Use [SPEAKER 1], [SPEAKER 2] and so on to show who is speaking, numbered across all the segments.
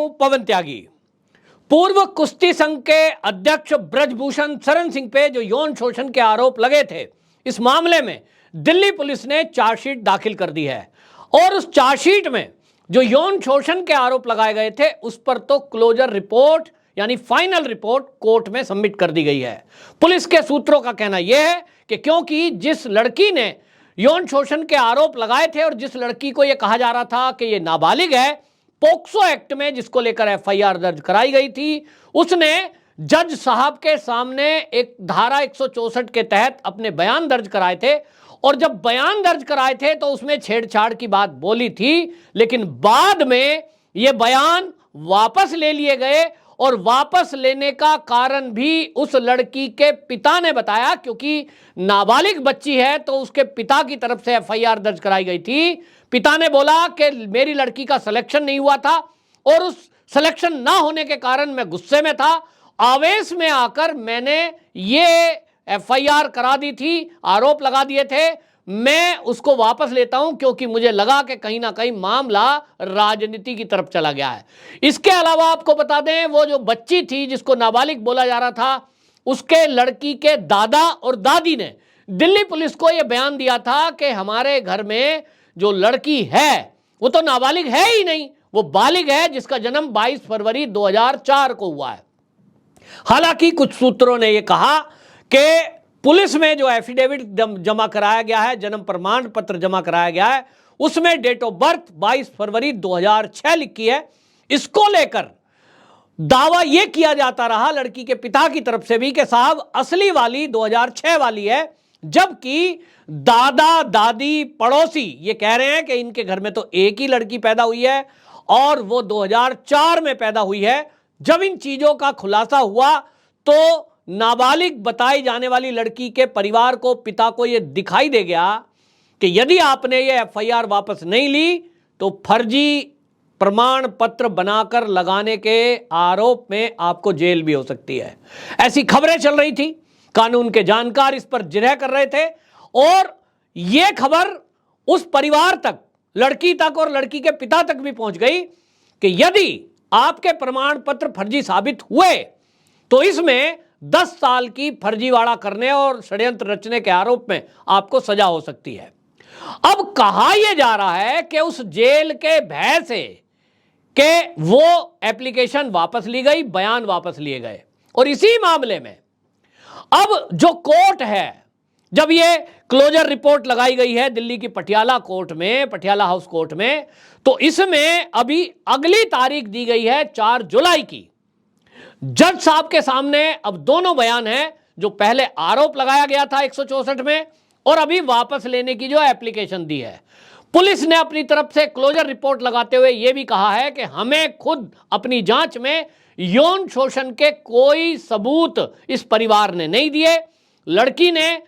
[SPEAKER 1] हूं पवन त्यागी। पूर्व कुश्ती संघ के अध्यक्ष ब्रजभूषण शरण सिंह पे जो यौन शोषण के आरोप लगे थे, इस मामले में दिल्ली पुलिस ने चार्जशीट दाखिल कर दी है और उस चार्जशीट में जो यौन शोषण के आरोप लगाए गए थे उस पर तो क्लोजर रिपोर्ट यानी फाइनल रिपोर्ट कोर्ट में सबमिट कर दी गई है। पुलिस के सूत्रों का कहना यह है कि क्योंकि जिस लड़की ने यौन शोषण के आरोप लगाए थे और जिस लड़की को यह कहा जा रहा था कि यह नाबालिग है, पोक्सो एक्ट में जिसको लेकर एफआईआर दर्ज कराई गई थी, उसने जज साहब के सामने एक धारा 164 के तहत अपने बयान दर्ज कराए थे और जब बयान दर्ज कराए थे तो उसमें छेड़छाड़ की बात बोली थी, लेकिन बाद में यह बयान वापस ले लिए गए और वापस लेने का कारण भी उस लड़की के पिता ने बताया, क्योंकि नाबालिग बच्ची है तो उसके पिता की तरफ से एफआईआर दर्ज कराई गई थी। पिता ने बोला कि मेरी लड़की का सिलेक्शन नहीं हुआ था और उस सिलेक्शन ना होने के कारण मैं गुस्से में था, आवेश में आकर मैंने ये एफआईआर करा दी थी, आरोप लगा दिए थे। मैं उसको वापस लेता हूं क्योंकि मुझे लगा कि कहीं ना कहीं मामला राजनीति की तरफ चला गया है। इसके अलावा आपको बता दें, वो जो बच्ची थी जिसको नाबालिग बोला जा रहा था, उसके लड़की के दादा और दादी ने दिल्ली पुलिस को यह बयान दिया था कि हमारे घर में जो लड़की है वो तो नाबालिग है ही नहीं, वो बालिग है जिसका जन्म 22 फरवरी 2004 को हुआ है। हालांकि कुछ सूत्रों ने यह कहा कि पुलिस में जो एफिडेविट जमा कराया गया है, जन्म प्रमाण पत्र जमा कराया गया है, उसमें डेट ऑफ बर्थ 22 फरवरी 2006 लिखी है। इसको लेकर दावा यह किया जाता रहा लड़की के पिता की तरफ से भी कि साहब असली वाली 2006 वाली है, जबकि दादा दादी पड़ोसी ये कह रहे हैं कि इनके घर में तो एक ही लड़की पैदा हुई है और वो 2004 में पैदा हुई है। जब इन चीजों का खुलासा हुआ तो नाबालिग बताई जाने वाली लड़की के परिवार को, पिता को यह दिखाई दे गया कि यदि आपने ये एफआईआर वापस नहीं ली तो फर्जी प्रमाण पत्र बनाकर लगाने के आरोप में आपको जेल भी हो सकती है। ऐसी खबरें चल रही थी, कानून के जानकार इस पर जिरह कर रहे थे और यह खबर उस परिवार तक, लड़की तक और लड़की के पिता तक भी पहुंच गई कि यदि आपके प्रमाण पत्र फर्जी साबित हुए तो इसमें 10 साल की फर्जीवाड़ा करने और षड्यंत्र रचने के आरोप में आपको सजा हो सकती है। अब कहा यह जा रहा है कि उस जेल के भय से कि वो एप्लीकेशन वापस ली गई, बयान वापस लिए गए और इसी मामले में अब जो कोर्ट है, जब ये क्लोजर रिपोर्ट लगाई गई है दिल्ली की पटियाला कोर्ट में, पटियाला हाउस कोर्ट में, तो इसमें अभी अगली तारीख दी गई है 4 जुलाई की। जज साहब के सामने अब दोनों बयान हैं, जो पहले आरोप लगाया गया था 164 में और अभी वापस लेने की जो एप्लीकेशन दी है। पुलिस ने अपनी तरफ से क्लोजर रिपोर्ट लगाते हुए यह भी कहा है कि हमें खुद अपनी जांच में यौन शोषण के कोई सबूत इस परिवार ने नहीं दिए, लड़की ने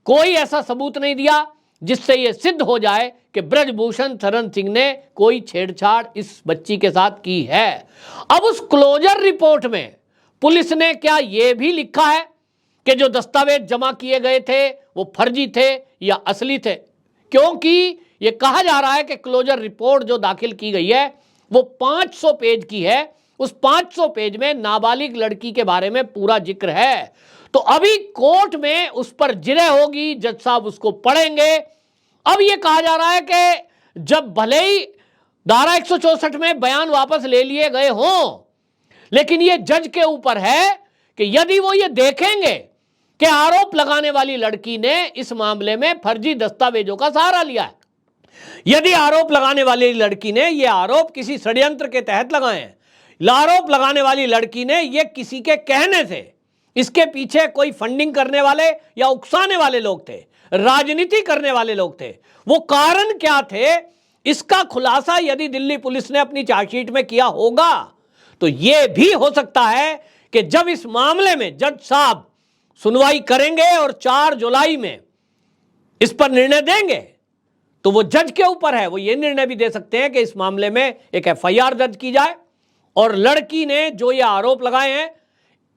[SPEAKER 1] कोई ऐसा सबूत नहीं दिया जिससे यह सिद्ध हो जाए कि ब्रजभूषण शरण सिंह ने कोई छेड़छाड़ इस बच्ची के साथ की है। अब उस क्लोजर रिपोर्ट में पुलिस ने क्या यह भी लिखा है कि जो दस्तावेज जमा किए गए थे वो फर्जी थे या असली थे? क्योंकि यह कहा जा रहा है कि क्लोजर रिपोर्ट जो दाखिल की गई है वो 500 पेज की है। उस 500 पेज में नाबालिग लड़की के बारे में पूरा जिक्र है। तो अभी कोर्ट में उस पर जिरह होगी, जज साहब उसको पढ़ेंगे। अब यह कहा जा रहा है कि जब भले ही धारा 164 में बयान वापस ले लिए गए हों, लेकिन यह जज के ऊपर है कि यदि वो ये देखेंगे कि आरोप लगाने वाली लड़की ने इस मामले में फर्जी दस्तावेजों का सहारा लिया है, यदि आरोप लगाने वाली लड़की ने यह आरोप किसी षड्यंत्र के तहत लगाए हैं, आरोप लगाने वाली लड़की ने यह किसी के कहने से, इसके पीछे कोई फंडिंग करने वाले या उकसाने वाले लोग थे, राजनीति करने वाले लोग थे, वो कारण क्या थे, इसका खुलासा यदि दिल्ली पुलिस ने अपनी चार्जशीट में किया होगा तो यह भी हो सकता है कि जब इस मामले में जज साहब सुनवाई करेंगे और 4 जुलाई में इस पर निर्णय देंगे तो वो जज के ऊपर है, वो ये निर्णय भी दे सकते हैं कि इस मामले में एक एफआईआर दर्ज की जाए और लड़की ने जो ये आरोप लगाए हैं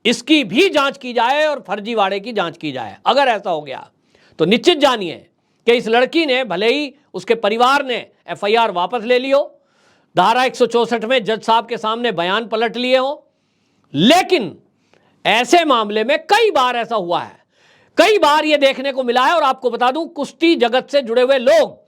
[SPEAKER 1] इसकी भी जांच की जाए और फर्जीवाड़े की जांच की जाए। अगर ऐसा हो गया तो निश्चित जानिए कि इस लड़की ने, भले ही उसके परिवार ने एफआईआर वापस ले ली हो, धारा 164 में जज साहब के सामने बयान पलट लिए हो, लेकिन ऐसे मामले में कई बार ऐसा हुआ है, कई बार यह देखने को मिला है। और आपको बता दूं, कुश्ती जगत से जुड़े हुए लोग,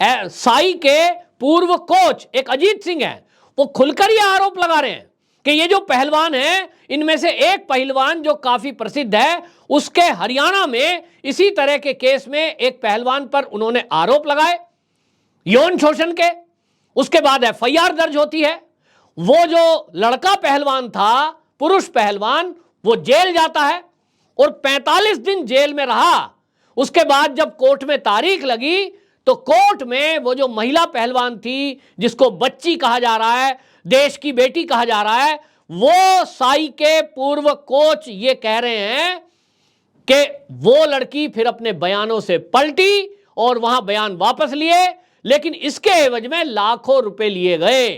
[SPEAKER 1] साई के पूर्व कोच एक अजीत सिंह है, वो खुलकर यह आरोप लगा रहे हैं कि ये जो पहलवान है, इनमें से एक पहलवान जो काफी प्रसिद्ध है, उसके हरियाणा में इसी तरह के केस में एक पहलवान पर उन्होंने आरोप लगाए यौन शोषण के। उसके बाद एफआईआर दर्ज होती है। वो जो लड़का पहलवान था, पुरुष पहलवान, वो जेल जाता है और 45 दिन जेल में रहा। उसके बाद जब कोर्ट में तारीख लगी तो कोर्ट में वो जो महिला पहलवान थी, जिसको बच्ची कहा जा रहा है, देश की बेटी कहा जा रहा है, वो साई के पूर्व कोच ये कह रहे हैं कि वो लड़की फिर अपने बयानों से पलटी और वहां बयान वापस लिए, लेकिन इसके एवज में लाखों रुपए लिए गए,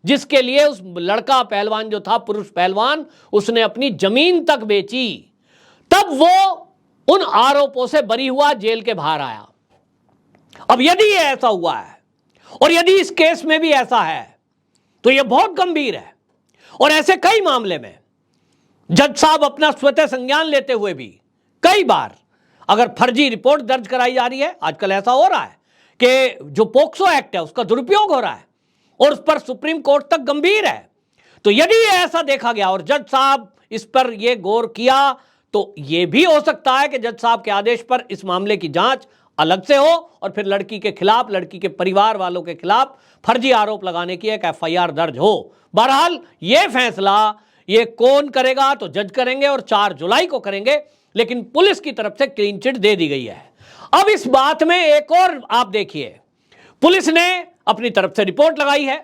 [SPEAKER 1] जिसके लिए उस लड़का पहलवान जो था, पुरुष पहलवान, उसने अपनी जमीन तक बेची। तब वो उन आरोपों से बरी हुआ, जेल के बाहर आया। अब यदि ये ऐसा हुआ है और यदि इस केस में भी ऐसा है तो यह बहुत गंभीर है। और ऐसे कई मामले में जज साहब अपना स्वतः संज्ञान लेते हुए भी कई बार अगर फर्जी रिपोर्ट दर्ज कराई जा रही है, आजकल ऐसा हो रहा है कि जो पोक्सो एक्ट है उसका दुरुपयोग हो रहा है और उस पर सुप्रीम कोर्ट तक गंभीर है। तो यदि ऐसा देखा गया और जज साहब इस पर यह गौर किया तो यह भी हो सकता है कि जज साहब के आदेश पर इस मामले की जांच अलग से हो और फिर लड़की के खिलाफ, लड़की के परिवार वालों के खिलाफ फर्जी आरोप लगाने की एक एफआईआर दर्ज हो। बहरहाल यह फैसला ये कौन करेगा तो जज करेंगे और 4 जुलाई को करेंगे, लेकिन पुलिस की तरफ से क्लीन चिट दे दी गई है। अब इस बात में एक और आप देखिए, पुलिस ने अपनी तरफ से रिपोर्ट लगाई है,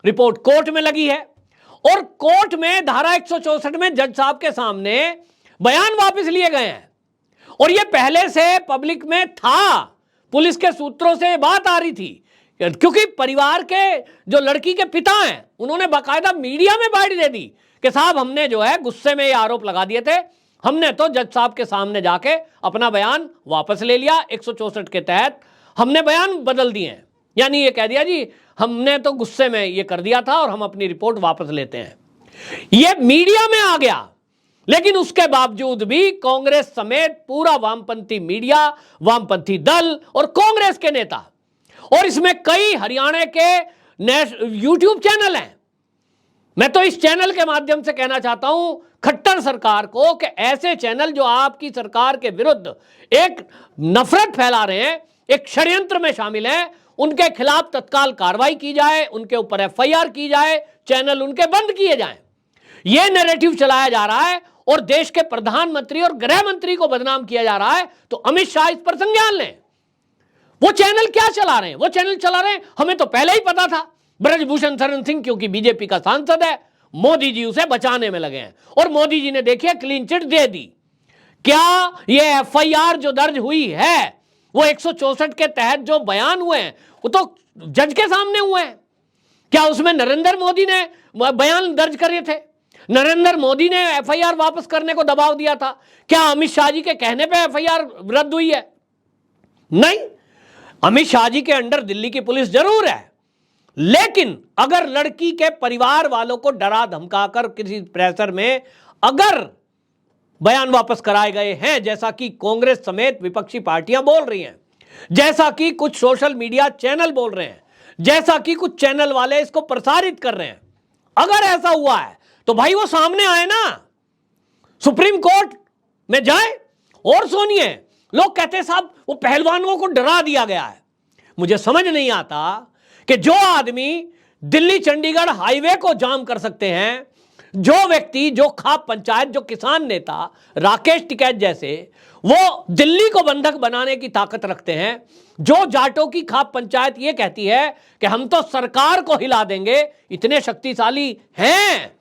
[SPEAKER 1] रिपोर्ट कोर्ट में लगी है और कोर्ट में धारा 164 में जज साहब के सामने बयान वापस लिए गए हैं। और यह पहले से पब्लिक में था, पुलिस के सूत्रों से बात आ रही थी, क्योंकि परिवार के जो लड़की के पिता हैं उन्होंने बाकायदा मीडिया में बाइट दे दी कि साहब हमने जो है गुस्से में ये आरोप लगा दिए थे, हमने तो जज साहब के सामने जाके अपना बयान वापस ले लिया, 164 के तहत हमने बयान बदल दिए हैं। यानी ये कह दिया जी हमने तो गुस्से में ये कर दिया था और हम अपनी रिपोर्ट वापस लेते हैं। ये मीडिया में आ गया, लेकिन उसके बावजूद भी कांग्रेस समेत पूरा वामपंथी मीडिया, वामपंथी दल और कांग्रेस के नेता, और इसमें कई हरियाणा के यूट्यूब चैनल हैं। मैं तो इस चैनल के माध्यम से कहना चाहता हूं खट्टर सरकार को कि ऐसे चैनल जो आपकी सरकार के विरुद्ध एक नफरत फैला रहे हैं, एक षड्यंत्र में शामिल हैं, उनके खिलाफ तत्काल कार्रवाई की जाए, उनके ऊपर एफआईआर की जाए, चैनल उनके बंद किए जाएं। यह नैरेटिव चलाया जा रहा है और देश के प्रधानमंत्री और गृह मंत्री को बदनाम किया जा रहा है। तो अमित शाह इस पर संज्ञान लें। वो चैनल क्या चला रहे हैं? वो चैनल चला रहे हैं, हमें तो पहले ही पता था, ब्रजभूषण शरण सिंह क्योंकि बीजेपी का सांसद है, मोदी जी उसे बचाने में लगे हैं और मोदी जी ने देखिए क्लीन चिट दे दी। क्या ये एफआईआर जो दर्ज हुई है वो 164 के तहत जो बयान हुए हैं वो तो जज के सामने हुए हैं? क्या उसमें नरेंद्र मोदी ने बयान दर्ज करे थे? नरेंद्र मोदी ने एफआईआर वापस करने को दबाव दिया था? क्या अमित शाह जी के कहने पे एफआईआर रद्द हुई है? नहीं, अमित शाह जी के अंडर दिल्ली की पुलिस जरूर है, लेकिन अगर लड़की के परिवार वालों को डरा धमकाकर किसी प्रेशर में अगर बयान वापस कराए गए हैं, जैसा कि कांग्रेस समेत विपक्षी पार्टियां बोल रही हैं, जैसा कि कुछ सोशल मीडिया चैनल बोल रहे हैं, जैसा कि कुछ चैनल वाले इसको प्रसारित कर रहे हैं, अगर ऐसा हुआ है तो भाई वो सामने आए ना, सुप्रीम कोर्ट में जाए और सुनिए। लोग कहते हैं साहब वो पहलवानों को डरा दिया गया है। मुझे समझ नहीं आता कि जो आदमी दिल्ली चंडीगढ़ हाईवे को जाम कर सकते हैं, जो व्यक्ति, जो खाप पंचायत, जो किसान नेता राकेश टिकैत जैसे, वो दिल्ली को बंधक बनाने की ताकत रखते हैं, जो जाटों की खाप पंचायत ये कहती है कि हम तो सरकार को हिला देंगे, इतने शक्तिशाली हैं,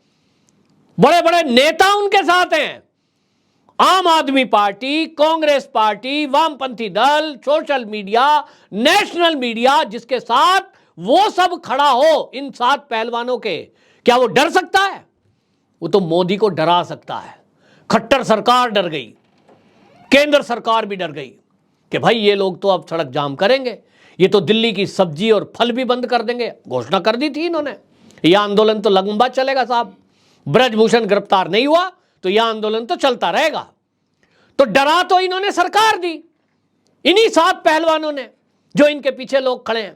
[SPEAKER 1] बड़े बड़े नेता उनके साथ हैं। आम आदमी पार्टी, कांग्रेस पार्टी, वामपंथी दल, सोशल मीडिया, नेशनल मीडिया, जिसके साथ वो सब खड़ा हो इन 7 पहलवानों के, क्या वो डर सकता है? वो तो मोदी को डरा सकता है। खट्टर सरकार डर गई, केंद्र सरकार भी डर गई कि भाई ये लोग तो अब सड़क जाम करेंगे, ये तो दिल्ली की सब्जी और फल भी बंद कर देंगे, घोषणा कर दी थी इन्होंने। यह आंदोलन तो लंबा चलेगा साहब, ब्रजभूषण गिरफ्तार नहीं हुआ तो यह आंदोलन तो चलता रहेगा। तो डरा तो इन्होंने सरकार दी, इन्हीं 7 पहलवानों ने, जो इनके पीछे लोग खड़े हैं।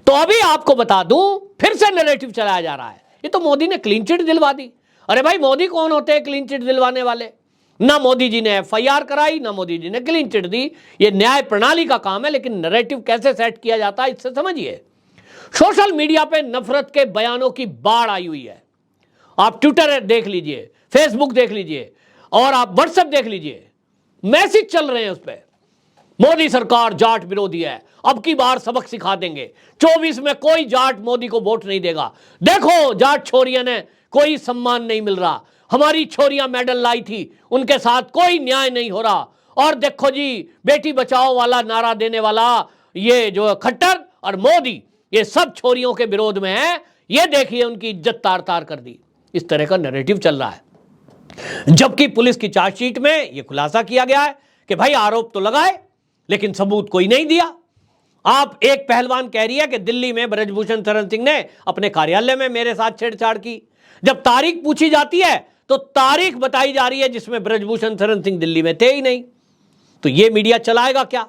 [SPEAKER 1] तो अभी आपको बता दूं, फिर से नैरेटिव चलाया जा रहा है, ये तो मोदी ने क्लीन चिट दिलवा दी। अरे भाई, मोदी कौन होते हैं क्लीन चिट दिलवाने वाले? ना मोदी जी ने FIR कराई, ना मोदी जी ने क्लीन चिट दी। ये न्याय प्रणाली का काम है, लेकिन नैरेटिव कैसे सेट किया जाता है इससे समझिए। सोशल मीडिया पे नफरत के बयानों की बाढ़ आई हुई है। आप ट्विटर देख लीजिए, फेसबुक देख लीजिए, और आप व्हाट्सएप देख लीजिए, मैसेज चल रहे हैं उस पर। मोदी सरकार जाट विरोधी है, अब की बार सबक सिखा देंगे, 24 में कोई जाट मोदी को वोट नहीं देगा। देखो, जाट छोरियां ने कोई सम्मान नहीं मिल रहा, हमारी छोरियां मेडल लाई थी, उनके साथ कोई न्याय नहीं हो रहा। और देखो जी, बेटी बचाओ वाला नारा देने वाला ये जो खट्टर और मोदी, ये सब छोरियों के विरोध में है। ये देखिए, उनकी इज्जत तार तार कर दी। इस तरह का नैरेटिव चल रहा है। जबकि पुलिस की चार्जशीट में यह खुलासा किया गया है कि भाई आरोप तो लगाए, लेकिन सबूत कोई नहीं दिया। आप एक पहलवान कह रही है कि दिल्ली में ब्रजभूषण शरण सिंह ने अपने कार्यालय में मेरे साथ छेड़छाड़ की। जब तारीख पूछी जाती है तो तारीख बताई जा रही है जिसमें ब्रजभूषण शरण सिंह दिल्ली में थे ही नहीं। तो यह मीडिया चलाएगा क्या?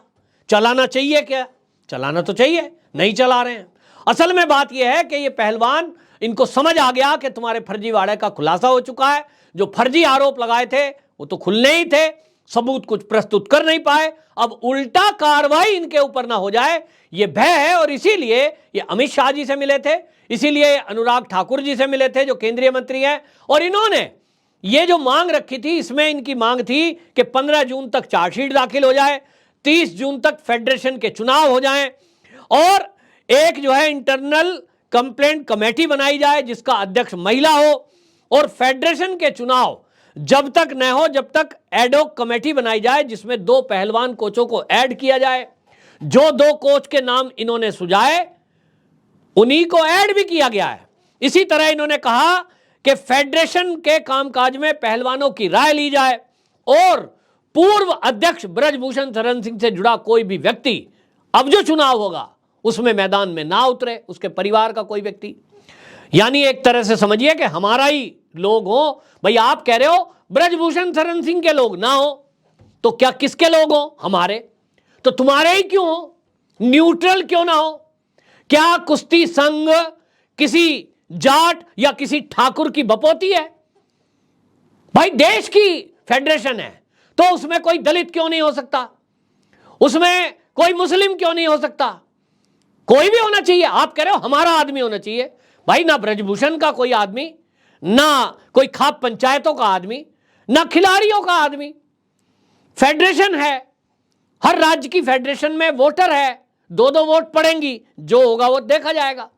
[SPEAKER 1] चलाना चाहिए क्या? चलाना तो चाहिए, नहीं चला रहे हैं। असल में बात यह है कि ये पहलवान, इनको समझ आ गया कि तुम्हारे फर्जीवाड़े का खुलासा हो चुका है। जो फर्जी आरोप लगाए थे वो तो खुलने ही थे, सबूत कुछ प्रस्तुत कर नहीं पाए। अब उल्टा कार्रवाई इनके ऊपर ना हो जाए, ये भय है। और इसीलिए ये अमित शाह जी से मिले थे, इसीलिए अनुराग ठाकुर जी से मिले थे जो केंद्रीय मंत्री हैं। और इन्होंने ये जो मांग रखी थी, इसमें इनकी मांग थी कि 15 जून तक चार्जशीट दाखिल हो जाए, 30 जून तक फेडरेशन के चुनाव हो जाएं, और एक जो है इंटरनल कंप्लेंट कमेटी बनाई जाए जिसका अध्यक्ष महिला हो, और फेडरेशन के चुनाव जब तक न हो जब तक एडॉक कमेटी बनाई जाए जिसमें 2 पहलवान कोचों को ऐड किया जाए। जो 2 कोच के नाम इन्होंने सुझाए उन्हीं को ऐड भी किया गया है। इसी तरह इन्होंने कहा कि फेडरेशन के कामकाज में पहलवानों की राय ली जाए, और पूर्व अध्यक्ष ब्रजभूषण शरण सिंह से जुड़ा कोई भी व्यक्ति अब जो चुनाव होगा उसमें मैदान में ना उतरे, उसके परिवार का कोई व्यक्ति। यानी एक तरह से समझिए कि हमारा ही लोग हो। भाई, आप कह रहे हो ब्रजभूषण शरण सिंह के लोग ना हो तो क्या किसके लोग हो? हमारे। तो तुम्हारे ही क्यों हो? न्यूट्रल क्यों ना हो? क्या कुश्ती संघ किसी जाट या किसी ठाकुर की बपोती है? भाई, देश की फेडरेशन है तो उसमें कोई दलित क्यों नहीं हो सकता? उसमें कोई मुस्लिम क्यों नहीं हो सकता? कोई भी होना चाहिए। आप कह रहे हो हमारा आदमी होना चाहिए। भाई, ना ब्रजभूषण का कोई आदमी, ना कोई खाप पंचायतों का आदमी, ना खिलाड़ियों का आदमी। फेडरेशन है, हर राज्य की फेडरेशन में वोटर है, 2-2 वोट पड़ेंगी, जो होगा वो देखा जाएगा।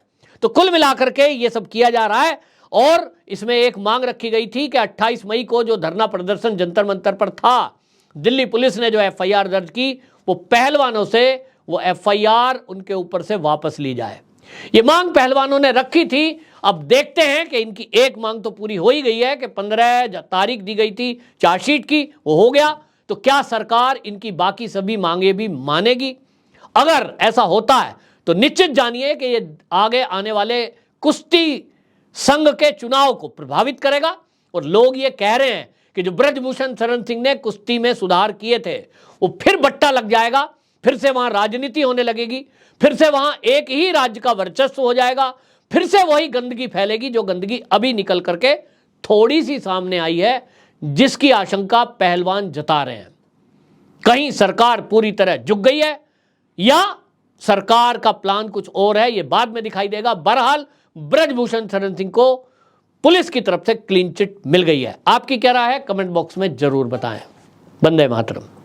[SPEAKER 1] तो कुल मिलाकर के ये सब किया जा रहा है। और इसमें एक मांग रखी गई थी कि 28 मई को जो धरना प्रदर्शन जंतर मंतर पर था, दिल्ली पुलिस ने जो FIR दर्ज की, वो पहलवानों से वो FIR उनके ऊपर से वापस ली जाए। ये मांग पहलवानों ने रखी थी। अब देखते हैं कि इनकी एक मांग तो पूरी हो ही गई है कि 15 तारीख दी गई थी चार्जशीट की, वो हो गया। तो क्या सरकार इनकी बाकी सभी मांगे भी मानेगी? अगर ऐसा होता है तो निश्चित जानिए कि ये आगे आने वाले कुश्ती संघ के चुनाव को प्रभावित करेगा। और लोग ये कह रहे हैं कि जो ब्रजभूषण शरण सिंह ने कुश्ती में सुधार किए थे वो फिर बट्टा लग जाएगा, फिर से वहां राजनीति होने लगेगी, फिर से वहां एक ही राज्य का वर्चस्व हो जाएगा, फिर से वही गंदगी फैलेगी जो गंदगी अभी निकल करके थोड़ी सी सामने आई है, जिसकी आशंका पहलवान जता रहे हैं। कहीं सरकार पूरी तरह झुक गई है या सरकार का प्लान कुछ और है, यह बाद में दिखाई देगा। बहरहाल ब्रजभूषण शरण सिंह को पुलिस की तरफ से क्लीन चिट मिल गई है। आपकी क्या राय है? कमेंट बॉक्स में जरूर बताएं। वंदे मातरम।